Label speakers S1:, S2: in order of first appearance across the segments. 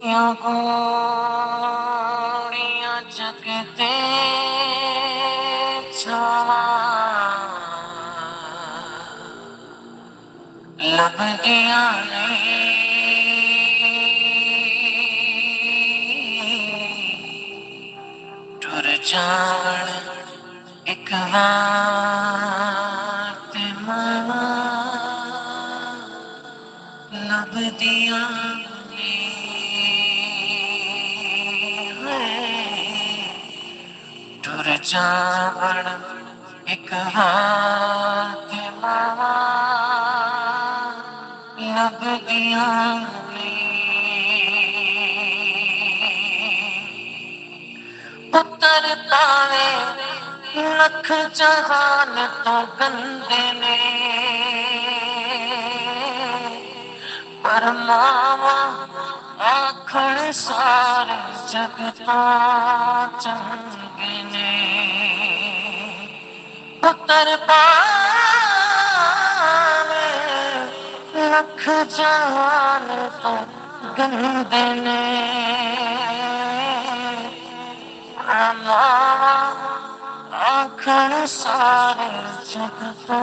S1: यूं गोरियां जगते छावा लभदियां टुर जाण एक बात मावा लभदियां टुर जाण एक हाथ मावा लभदियां पुत्र तावे लख जहान तो गंदे ने पर मावा आखण सारे जगता चंगे ने पुत्र पावे लख जहान तो गंदे ने मावा आखण सारे जगता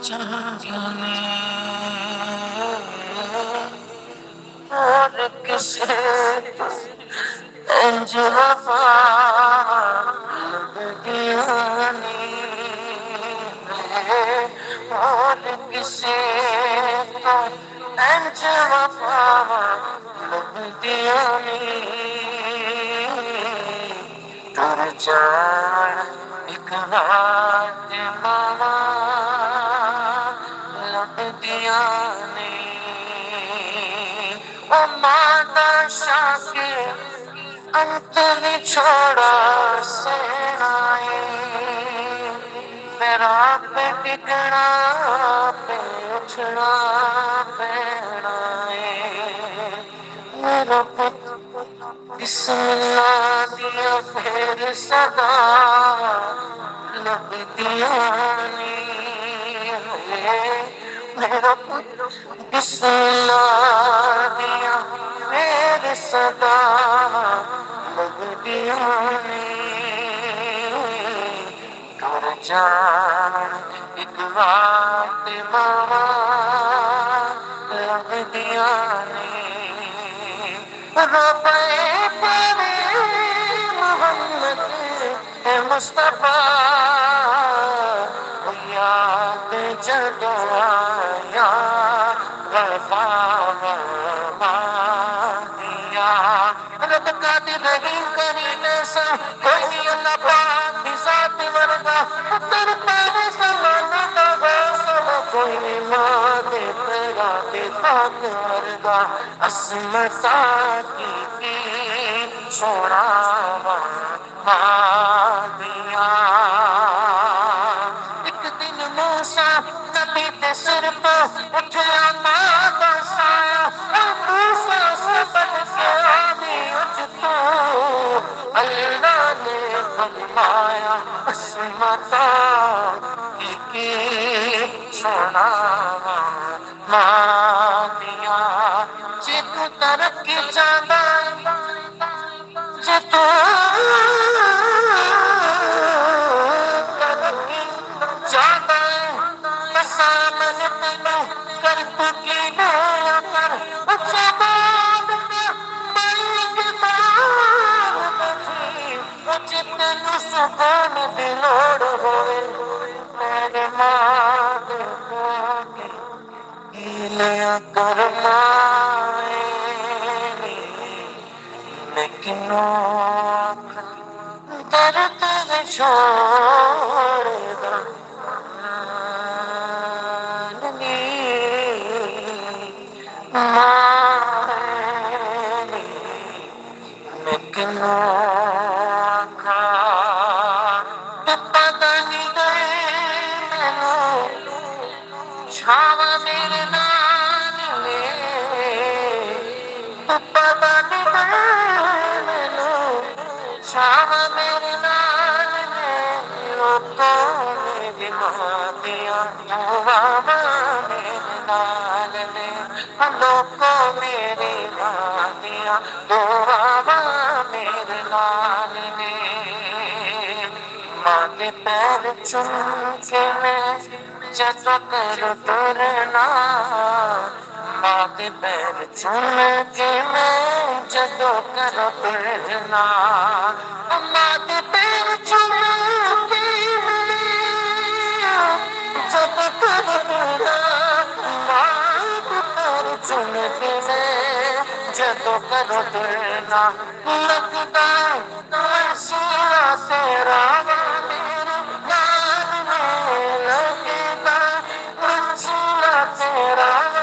S1: चंगे ने और किसे इंज वफा लभदियां नी और किसे तो इंज वफा लभदियां नी टुर जाण एक रात मावा लभदियां नी ओ माता शाके अंत भी छोड़ा सेनाए मेरा पे टिकना पे उछना पैना मेरा पुत्र बिस्मिल्लाह दिया फिर सदा लभदियां नी मेरा पुत्र बिस्मिल्लाह दिया फिर सदा लभदियां नी टुर जाण एक बात मावा लभदियां नी रब्बे तेरे मोहम्मद है मुस्तफा याद जदों आया वफा दिया रब कादिर रहीम करीम सा कोई नहीं अल्लाह पाक की जात वर्गा तेरे तेरे समाने का वैसा कोई नहीं मांगे तेरा पाक वर्गा अस्मता की छोड़ा दिया एक दिन मूसा नबी के सिर पे उठया मादा साया मूसा सबक से आगे उठ तो अल्लाह ने फरमाया अस्मता की छोड़ा दिया जे तू तरक्की चाहता जे तू तरक्की चाहता सामने तेनो कर तुकी नया कर अच्छा बात मालिक बात बची तेनु सुकून दी लोड़ होवे मेरे मां लीला करमाए लेकिन दर्द छोड़ लेकिन पता नहीं गए मैनू छावा मेरे नाल पता नहीं गए मैनू छावा मेरे नाल लोगों मेरी मां दिया दुआवां मेरे नाल ने लोगों मेरी मां दिया दुआवा मेरे नाल ने मां दे पैर चूम के मैं जदों करो तुरना मां दे पैर चूम के मैं जदों करो तुरना मां दे पैर चूम के जदों करो तुरना मां दे पैर चूम के मैं जदों करो तुरना लगदा वसीला तेरा मेरे नाल में लगदा वसीला तेरा